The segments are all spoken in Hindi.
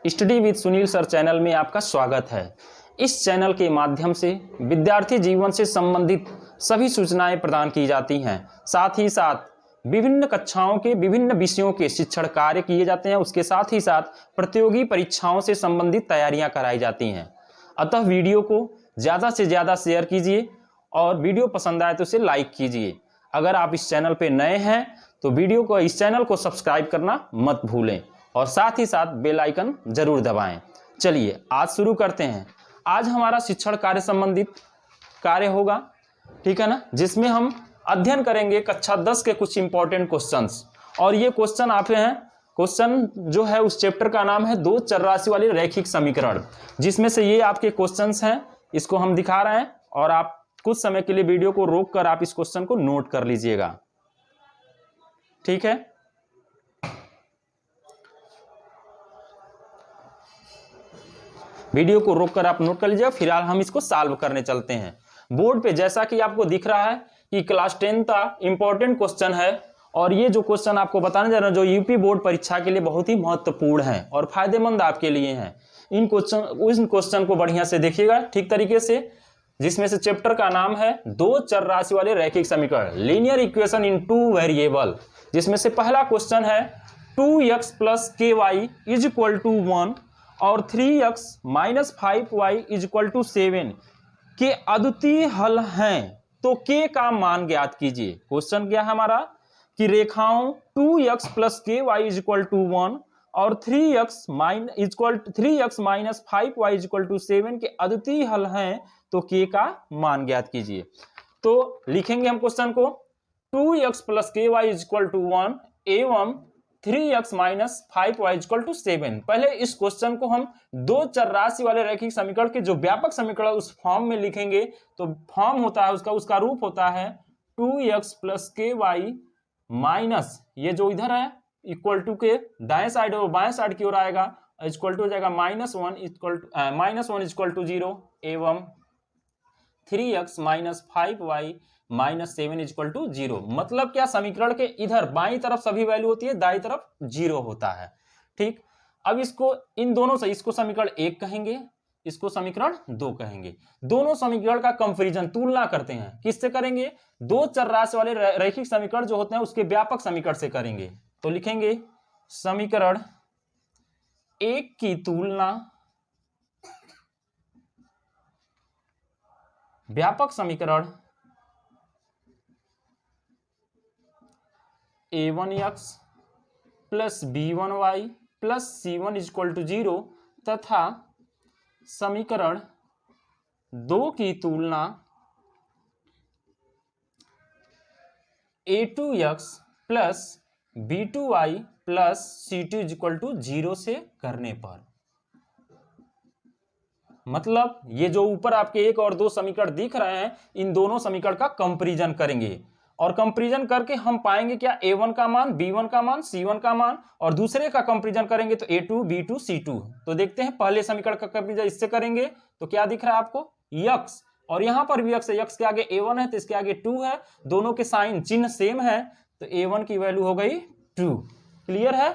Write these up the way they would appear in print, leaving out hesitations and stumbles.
Study with Sunil sir channel में आपका स्वागत है। इस चैनल के माध्यम से विद्यार्थी जीवन से संबंधित सभी सूचनाएं प्रदान की जाती हैं। साथ ही साथ विभिन्न कक्षाओं के विभिन्न विषयों के शिक्षण कार्य किए जाते हैं। उसके साथ ही साथ प्रतियोगी परीक्षाओं से संबंधित तैयारियां कराई जाती हैं। अतः वीडियो को ज़्यादा से ज़्यादा शेयर कीजिए और वीडियो पसंद आए तो इसे लाइक कीजिए। अगर आप इस चैनल पर नए हैं तो इस चैनल को सब्सक्राइब करना मत भूलें और साथ ही साथ बेल आइकन जरूर दबाएं। चलिए आज शुरू करते हैं। आज हमारा शिक्षण कार्य संबंधित कार्य होगा, ठीक है ना, जिसमें हम अध्ययन करेंगे कक्षा 10 के कुछ इंपॉर्टेंट क्वेश्चंस। और ये क्वेश्चन आपके हैं, क्वेश्चन जो है उस चैप्टर का नाम है दो चरराशि वाले रैखिक समीकरण, जिसमें से ये आपके क्वेश्चंस हैं। इसको हम दिखा रहे हैं और आप कुछ समय के लिए वीडियो को रोक कर आप इस क्वेश्चन को नोट कर लीजिएगा, ठीक है। वीडियो को रोककर आप नोट कर लीजिएगा। फिलहाल हम इसको सॉल्व करने चलते हैं। बोर्ड पे जैसा कि आपको दिख रहा है कि क्लास 10 का इंपॉर्टेंट क्वेश्चन है और ये जो क्वेश्चन आपको बताने जा रहा हूं जो यूपी बोर्ड परीक्षा के लिए बहुत ही महत्वपूर्ण है और फायदेमंद आपके लिए हैं। इन क्वेश्चन को बढ़िया से देखिएगा ठीक तरीके से, जिसमें से चैप्टर का नाम है दो चर राशि वाले रैखिक समीकरण, linear equation in two variable. जिसमें से पहला क्वेश्चन है 2x + ky = 1 और 3x - 5y = 7 के अद्वितीय हल हैं तो k का मान ज्ञात कीजिए। क्वेश्चन क्या है हमारा कि रेखाओं 2x + ky = 1 और 3x - 5y = 7 के अद्वितीय हल हैं तो k का मान ज्ञात कीजिए। तो लिखेंगे हम क्वेश्चन को 2x + ky = 1 एवं 3x - 5y = 7। पहले इस क्वेश्चन को हम दो चर राशि वाले रैखिक समीकरण के जो व्यापक समीकरण उस फॉर्म में लिखेंगे। तो फॉर्म होता है उसका रूप होता है 2x + ky माइनस ये जो इधर है इक्वल टू के दाएं साइड और बाएं साइड की ओर आएगा, इक्वल टू हो जाएगा -1 = 0 एवं 3x - 5y - 7 = 0। मतलब क्या, समीकरण के इधर बाईं तरफ सभी वैल्यू होती है, दाईं तरफ 0 होता है, ठीक। अब इसको इन दोनों से इसको समीकरण 1 कहेंगे, इसको समीकरण 2 कहेंगे। दोनों समीकरण का कंपैरिजन तुलना करते हैं। किससे करेंगे? दो चर राशि वाले रैखिक समीकरण जो होते हैं उसके व्यापक समीकरण से करेंगे। तो लिखेंगे समीकरण 1 की तुलना व्यापक समीकरण a1x + b1y + c1 = 0 तथा समीकरण 2 की तुलना a2x + b2y + c2 = 0 से करने पर। मतलब ये जो ऊपर आपके 1 और 2 समीकरण दिख रहे हैं, इन दोनों समीकरण का कंपैरिजन करेंगे और कंपैरिजन करके हम पाएंगे क्या, a1 का मान, b1 का मान, c1 का मान और दूसरे का कंपैरिजन करेंगे तो a2 b2 c2। तो देखते हैं पहले समीकरण का कंपैरिजन इससे करेंगे तो क्या दिख रहा है आपको, x, और यहां पर भी x है, x के आगे a1 है तो इसके आगे 2 है, दोनों के साइन चिन्ह सेम है तो a1 की वैल्यू हो गई 2। क्लियर है।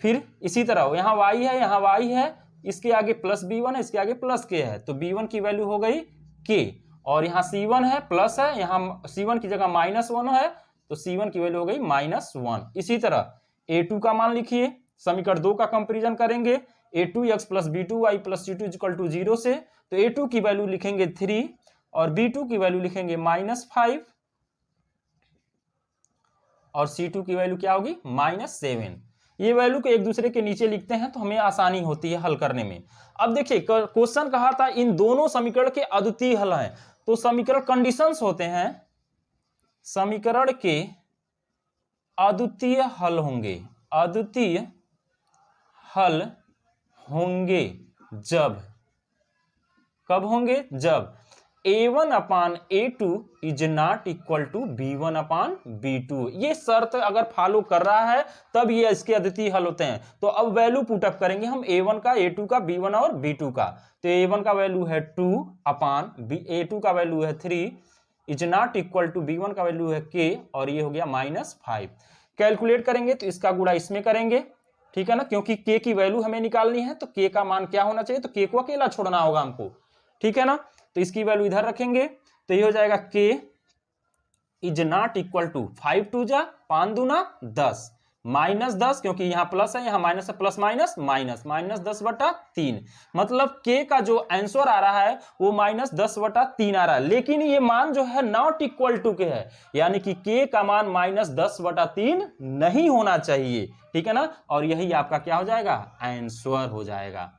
फिर इसी तरह यहाँ y है, यहाँ y है, इसके आगे +b1 है, इसके आगे +k है तो b1 की वैल्यू हो गई k, और यहाँ c1 है प्लस है, यहाँ c1 की जगह -1 है तो c1 की वैल्यू हो गई -1। इसी तरह a2 का मान लिखिए, समीकरण 2 का कंपैरिजन करेंगे a2x + b2y + c2 = 0 से। तो a2 की वैल्यू लिखेंगे 3 और b2 की वैल्यू लिखेंगे -5 और c2 की वैल्यू क्या होगी -7। ये वैल्यू को एक दूसरे के नीचे लिखते हैं तो हमें आसानी होती है हल करने में। अब देखिए क्वेश्चन कहा था इन दोनों समीकरण के अद्वितीय हल हैं, तो समीकरण कंडीशंस होते हैं, समीकरण के अद्वितीय हल होंगे, अद्वितीय हल होंगे जब, कब होंगे, जब a1/a2 ≠ b1/b2। ये शर्त अगर फॉलो कर रहा है तब ये इसके अद्वितीय हल होते हैं। तो अब वैल्यू पुटअप करेंगे हम a1 का, a2 का, b1 और b2 का। तो a1 का वैल्यू है 2/a2 का वैल्यू है 3 ≠ b1 का वैल्यू है k और ये हो गया -5। कैलकुलेट करेंगे तो इसका गुणा इसमें करेंगे ठीक है ना, क्योंकि के की वैल्यू हमें निकालनी है तो के का मान क्या होना चाहिए, तो के को अकेला छोड़ना होगा हमको, ठीक है ना। तो इसकी वैल्यू इधर रखेंगे तो ये हो जाएगा के इज नॉट इक्वल टू 5 2 जा 5 दूना 10 माइनस 10, क्योंकि यहां प्लस है यहां माइनस है, प्लस माइनस माइनस माइनस 10/3, मतलब के का जो आंसर आ रहा है वो -10/3 आ रहा है, लेकिन ये मान जो है नॉट इक्वल टू के है, यानी कि के का मान -10/3 नहीं होना चाहिए, ठीक है ना। और यही आपका क्या हो जाएगा, आंसर हो जाएगा,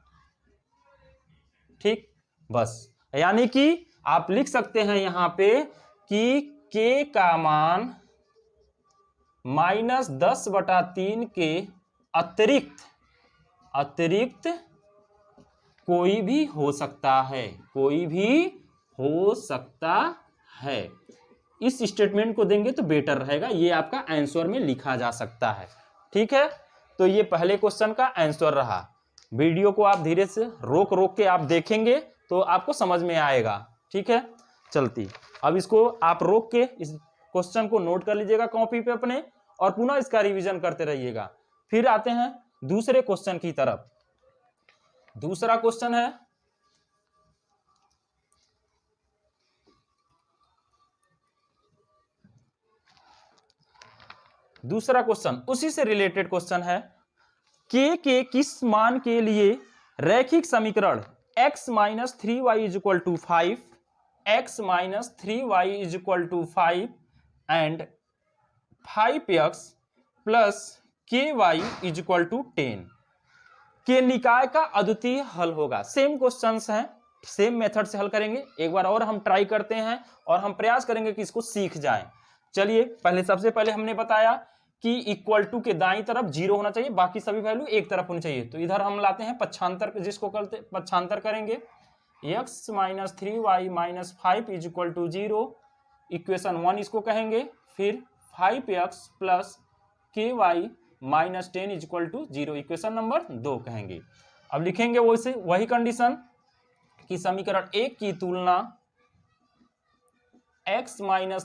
ठीक। बस यानी कि आप लिख सकते हैं यहां पे कि के का मान -10/3 के अतिरिक्त कोई भी हो सकता है, कोई भी हो सकता है। इस स्टेटमेंट को देंगे तो बेटर रहेगा, ये आपका आंसर में लिखा जा सकता है, ठीक है। तो ये पहले क्वेश्चन का आंसर रहा। वीडियो को आप धीरे से रोक रोक के आप देखेंगे तो आपको समझ में आएगा, ठीक है। चलती अब इसको आप रोक के इस क्वेश्चन को नोट कर लीजिएगा कॉपी पे अपने, और पुनः इसका रिवीजन करते रहिएगा। फिर आते हैं दूसरे क्वेश्चन की तरफ। दूसरा क्वेश्चन है उसी से रिलेटेड क्वेश्चन है, के किस मान के लिए रैखिक समीकरण x - 3y = 5, x - 3y = 5 and 5x + ky = 10 के निकाय का अद्वितीय हल होगा। सेम क्वेश्चंस हैं, सेम मेथड से हल करेंगे। एक बार और हम ट्राई करते हैं और हम प्रयास करेंगे कि इसको सीख जाएं। चलिए सबसे पहले हमने बताया कि इक्वल टू के दाईं तरफ 0 होना चाहिए, बाकी सभी वैल्यू एक तरफ होनी चाहिए। तो इधर हम लाते हैं पक्षांतर, जिसको करते पक्षांतर करेंगे, x - 3y - 5 = 0, इक्वेशन 1 इसको कहेंगे। फिर 5x + ky - 10 = 0, इक्वेशन नंबर 2 कहेंगे। अब लिखेंगे वही कंडीशन कि समीकरण 1 की तुलना x -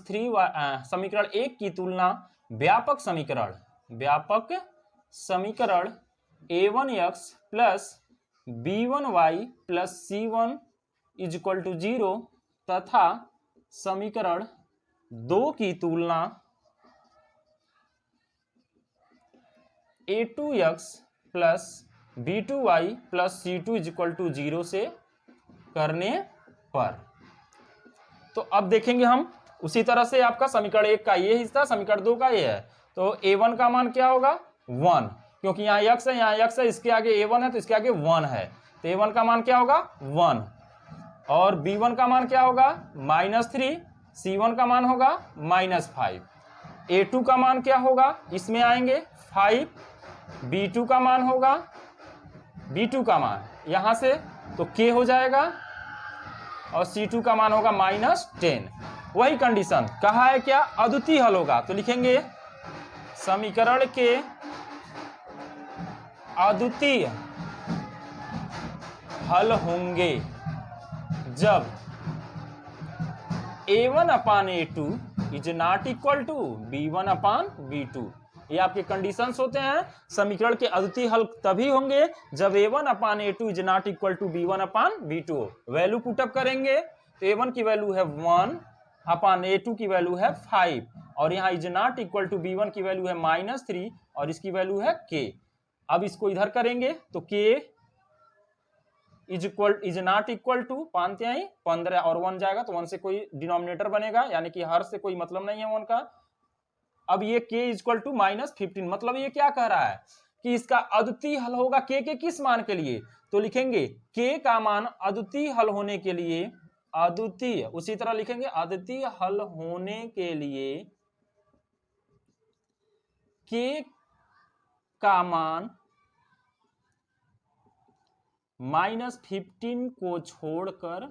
3y, समीकरण 1 की तुलना व्यापक समीकरण a1x + b1y + c1 = 0 तथा समीकरण 2 की तुलना a2x + b2y + c2 = 0 से करने पर। तो अब देखेंगे हम उसी तरह से आपका समीकरण 1 का ये हिस्सा, समीकरण 2 का ये है। तो a1 का मान क्या होगा 1, क्योंकि यहाँ x है, यहाँ x है, इसके आगे a1 है तो इसके आगे 1 है, तो a1 का मान क्या होगा 1, और b1 का मान क्या होगा -3, c1 का मान होगा -5, a2 का मान क्या होगा, इसमें आएंगे 5, b2 का मान होगा, b2 का मान यहां से तो k हो जाएगा, और c2 का मान होगा -10। वही कंडीशन कहा है क्या, अद्वितीय हल होगा। तो लिखेंगे समीकरण के अद्वितीय हल होंगे जब a1/a2 = b1/b2। ये आपके कंडीशंस होते हैं। समीकरण के अद्वितीय हल तभी होंगे जब a1/a2 = b1/b2। वैल्यू पुटअप करेंगे तो a1 की वैल्यू है 1/a2 की वैल्यू है 5, और यहाँ = b1 की वैल्यू है -3 और इसकी वैल्यू है k। अब इसको इधर करेंगे तो k is not equal to 15 और 1 जाएगा तो 1 से कोई डिनोमिनेटर बनेगा, यानी कि हर से कोई मतलब नहीं है 1 का। अब ये k इक्वल टू -15, मतलब ये क्या कह रहा है कि इसका अद्वितीय हल होगा k के किस मान के लिए। तो लिखेंगे k का मान अद्वितीय हल होने के लिए, अद्वितीय उसी तरह लिखेंगे अद्वितीय हल होने के लिए k का मान -15 को छोड़कर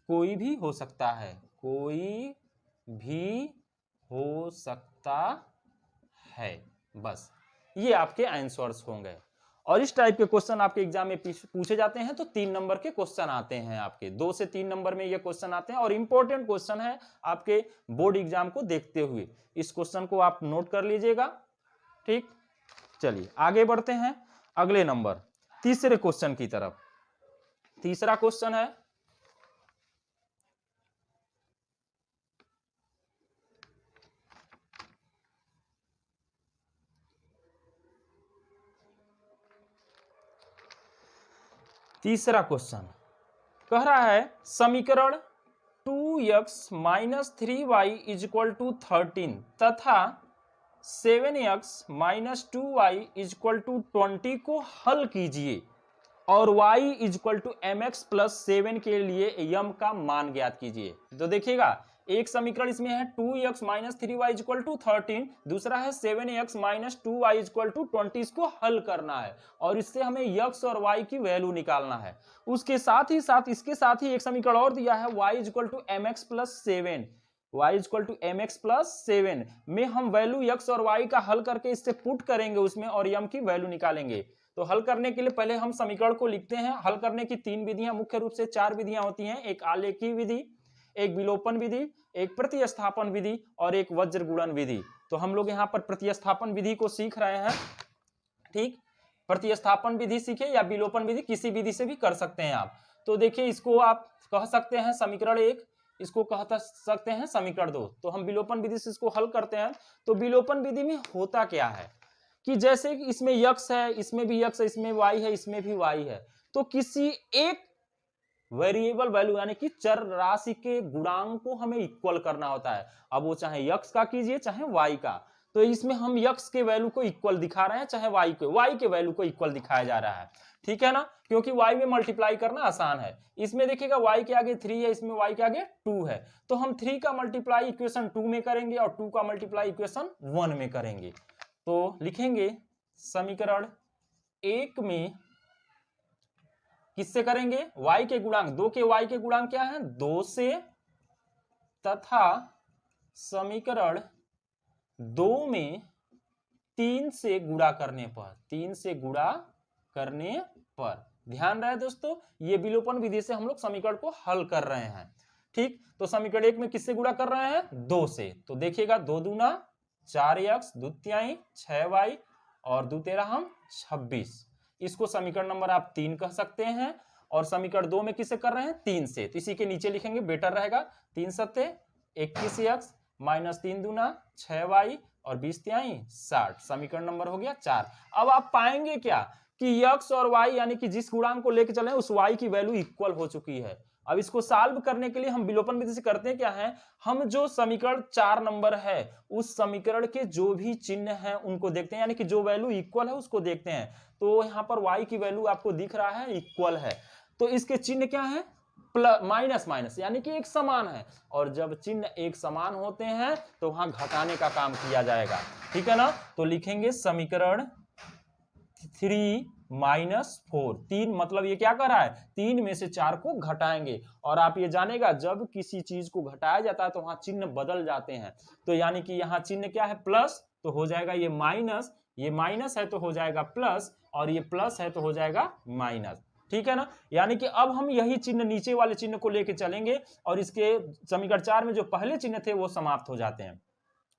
कोई भी हो सकता है, कोई भी हो सकता है। बस ये आपके आंसर्स होंगे। और इस टाइप के क्वेश्चन आपके एग्जाम में पूछे जाते हैं तो 3 नंबर के क्वेश्चन आते हैं, आपके 2 से 3 नंबर में ये क्वेश्चन आते हैं, और इंपॉर्टेंट क्वेश्चन है आपके बोर्ड एग्जाम को देखते हुए। इस क्वेश्चन को आप नोट कर लीजिएगा, ठीक। चलिए आगे बढ़ते हैं अगले नंबर तीसरे क्वेश्चन की तरफ। तीसरा क्वेश्चन है तीसरा क्वेश्चन कह रहा है समीकरण 2x minus 3y is equal to 13 तथा 7x minus 2y is equal to 20 को हल कीजिए और y is equal to mx plus 7 के लिए यम का मान ज्ञात कीजिए। तो देखिएगा एक समीकरण इसमें है 2x minus 3y is equal to 13, दूसरा है 7x minus 2y is equal to 20। इसको हल करना है और इससे हमें x और y की वैल्यू निकालना है। उसके साथ ही साथ इसके साथ ही एक समीकरण और दिया है y is equal to mx plus 7, y is equal to mx plus 7 में हम वैल्यू x और y का हल करके इससे पुट करेंगे उसमें और यम की वैल्यू निकालेंगे। तो हल करने के लिए पहले हम समीकरण को लिखते हैं। हल करने की तीन विधियां, मुख्य रूप से चार विधियां होती हैं, एक आलेखी विधि, एक विलोपन विधि, एक प्रतिस्थापन विधि और एक वज्र गुणन विधि। तो हम लोग यहाँ पर प्रतिस्थापन विधि को सीख रहे हैं। ठीक, प्रतिस्थापन विधि सीखे या विलोपन विधि, किसी विधि से भी कर सकते हैं आप। तो देखिए इसको आप कह सकते हैं समीकरण 1, इसको कह सकते हैं समीकरण 2। तो हम विलोपन विधि से इसको हल करते हैं। तो विलोपन विधि में होता क्या है कि जैसे इसमें x है, इसमें भी x है, इसमें y है, इसमें भी y है, तो किसी एक वेरिएबल वैल्यू यानी कि चर राशि के गुणांक को हमें इक्वल करना होता है। अब वो चाहे x का कीजिए चाहे y का। तो इसमें हम x के वैल्यू को इक्वल दिखा रहे हैं, चाहे y के वैल्यू को इक्वल दिखाया जा रहा है। ठीक है ना, क्योंकि y में मल्टीप्लाई करना आसान है। इसमें देखिएगा y के आगे 3 है, इसमें y के आगे 2 है, तो हम 3 का मल्टीप्लाई इक्वेशन 2 में करेंगे और 2 का मल्टीप्लाई इक्वेशन 1 में करेंगे। तो लिखेंगे समीकरण 1 में किससे करेंगे, y के गुणांक, 2 के y के गुणांक क्या है 2 से, तथा समीकरण 2 में 3 से गुणा करने पर, 3 से गुणा करने पर, ध्यान रहे दोस्तों ये विलोपन विधि से हम लोग समीकरण को हल कर रहे हैं। ठीक, तो समीकरण 1 में किससे गुणा कर रहे हैं 2 से। तो देखिएगा 2 दूना 4x, 2 तिहाई 6y और 2 तेरह हम 26। इसको समीकरण नंबर आप 3 कह सकते हैं। और समीकरण 2 में किससे कर रहे हैं 3 से, तो इसी के नीचे लिखेंगे बेटर रहेगा। 3 सत्ते 21x माइनस 3 दूना 6y और 20 तिहाई 60, समीकरण नंबर हो गया 4। अब आप पाएंगे क्या कि x और y यानी कि जिस गुणांक को लेकर चले उस y की वैल्यू इक्वल हो चुकी है। अब इसको सॉल्व करने के लिए हम विलोपन विधि से करते हैं क्या है, हम जो समीकरण 4 नंबर है उस समीकरण के जो भी चिन्ह हैं उनको देखते हैं, यानी कि जो वैल्यू इक्वल है उसको देखते हैं। तो यहाँ पर y की वैल्यू आपको दिख रहा है इक्वल है, तो इसके चिन्ह क्या है प्लस माइनस माइनस, यानी कि एक समान है। और जब चिन्ह एक समान होते हैं तो वहां घटाने का काम किया जाएगा। ठीक है ना, तो लिखेंगे समीकरण 3 माइनस 4। 3 मतलब ये क्या कर रहा है 3 में से 4 को घटाएंगे। और आप ये जानेगा जब किसी चीज को घटाया जाता है तो वहां चिन्ह बदल जाते हैं। तो यानी कि यहाँ चिन्ह क्या है प्लस, तो हो जाएगा ये माइनस है तो हो जाएगा प्लस, और ये प्लस है तो हो जाएगा माइनस। ठीक है ना, यानी कि अब हम यही चिन्ह नीचे वाले चिन्ह को लेके चलेंगे और इसके समीकरण 4 में जो पहले चिन्ह थे वो समाप्त हो जाते हैं।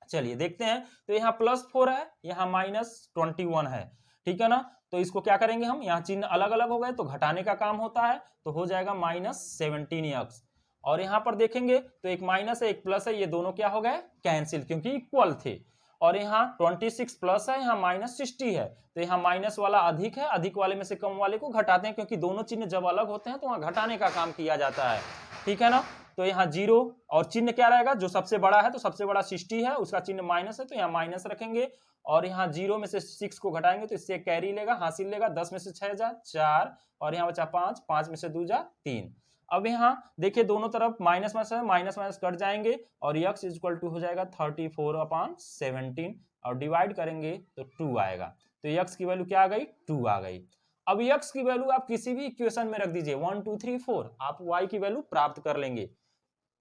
चलिए देखते हैं, तो यहाँ +4 है, यहाँ -21 है। ठीक है ना, तो इसको क्या करेंगे हम, यहाँ चिन्ह अलग अलग हो गए तो घटाने का काम होता है, तो हो जाएगा -17x। और यहाँ पर देखेंगे तो एक माइनस है एक प्लस है, ये दोनों क्या हो गए कैंसिल क्योंकि इक्वल थे। और यहाँ 26 प्लस है, यहाँ -60 है, तो यहाँ माइनस वाला अधिक है, अधिक वाले में से कम वाले को घटाते हैं क्योंकि दोनों चिन्ह जब अलग होते हैं तो वहां घटाने का काम किया जाता है। ठीक है ना, तो यहाँ 0 और चिन्ह क्या रहेगा जो सबसे बड़ा है, तो सबसे बड़ा 60 है, उसका चिन्ह माइनस है तो यहाँ माइनस रखेंगे। और यहाँ 0 में से 6 को घटाएंगे तो इससे कैरी लेगा, हासिल लेगा। 10 में से 6 जा 4 और यहाँ बचा 5, 5 में से 2 जा 3। अब यहाँ देखिए दोनों तरफ माइनस माइनस कट जाएंगे और x इक्वल टू हो जाएगा 34/17 और डिवाइड करेंगे तो 2 आएगा। तो x की वैल्यू क्या आ गई 2 आ गई। अब x की वैल्यू आप किसी भी इक्वेशन में रख दीजिए 1 2 3 4, आप y की वैल्यू प्राप्त कर लेंगे।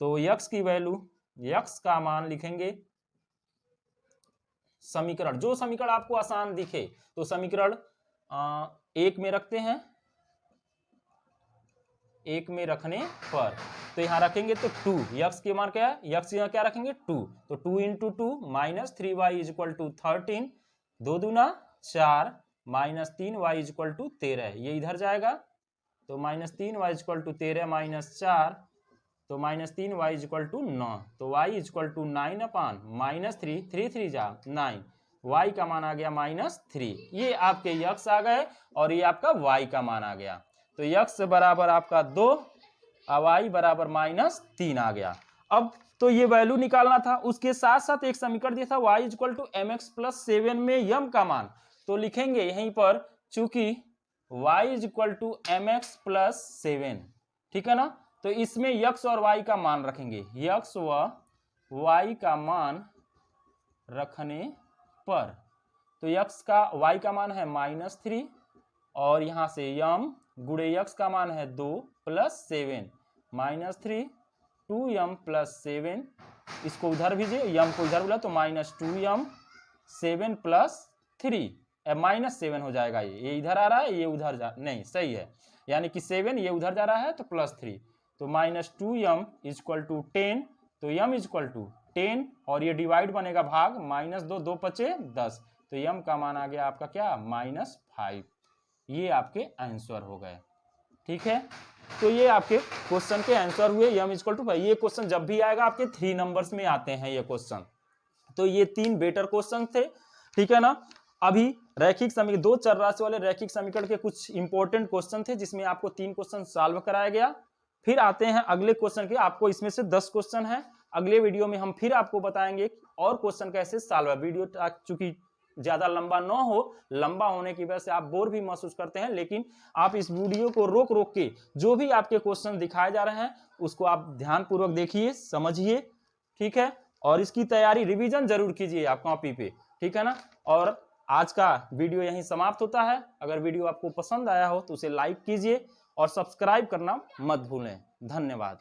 तो x की वैल्यू, x का मान लिखेंगे समीकरण, जो समीकरण आपको आसान दिखे तो समीकरण 1 में रखते हैं। 1 में रखने पर तो यहां रखेंगे तो 2, x के मान क्या है, x यहां क्या रखेंगे 2, तो 2 × 2 -3y = 13, 2 दूना 4 माइनस 3y इक्वल टू 13, ये इधर जाएगा तो minus 3y equal to 13 minus 4 तो माइनस 3y इक्वल टू 9, तो y equal to 9 upon minus 3, 3 3 जा 9, y का मान आ गया -3। ये आपके x आ गए और ये आपका y का मान आ गया। तो x बराबर आपका 2 और y बराबर -3 आ गया। अब तो ये वैल्यू निकालना था, उसके साथ साथ एक समीकरण दिया था y equal to mx plus 7 में m का मान, तो लिखेंगे यहीं पर चूंकि y equal to mx plus 7, ठीक है ना, तो इसमें x और y का मान रखेंगे, x व y का मान रखने पर तो x का y का मान है -3 और यहां से m गुणे x का मान है 2 प्लस 7 -3 2m प्लस 7, इसको उधर भेजिए, m को इधर बोला तो -2m 7 प्लस 3 -7 हो जाएगा। ये इधर आ रहा है, ये उधर जा नहीं, सही है, यानी कि 7 ये उधर जा रहा है तो +3, तो -2m इक्वल टू 10, तो m इक्वल टू 10 और ये डिवाइड बनेगा भाग, -2 2 पचे 10, तो m का मान आ गया आपका क्या -5। ये आपके आंसर हो गए, ठीक है। तो ये आपके क्वेश्चन के आंसर हुए, m इक्वल टू 5। ये क्वेश्चन जब भी आएगा आपके 3 नंबर्स में आते हैं ये क्वेश्चन, तो ये 3 बेटर क्वेश्चन थे, ठीक है ना। अभी रैखिक समीकरण, 2 चर राशि वाले रैखिक समीकरण के कुछ इंपॉर्टेंट क्वेश्चन थे जिसमें आपको 3 क्वेश्चन सॉल्व कराया गया। फिर आते हैं अगले क्वेश्चन के, आपको इसमें से 10 क्वेश्चन है। अगले वीडियो में हम फिर आपको बताएंगे और क्वेश्चन कैसे सॉल्व है। वीडियो चूंकि ज्यादा लंबा ना हो, लंबा होने की वजह से आप बोर भी महसूस करते हैं, लेकिन आप इस वीडियो को रोक रोक के जो भी आपके क्वेश्चन दिखाए जा रहे हैं उसको आप ध्यानपूर्वक देखिए, समझिए, ठीक है, और इसकी तैयारी रिवीजन जरूर कीजिए आप कॉपी पे, ठीक है ना। और आज का वीडियो यहीं समाप्त होता है। अगर वीडियो आपको पसंद आया हो तो उसे लाइक कीजिए और सब्सक्राइब करना मत भूलें। धन्यवाद।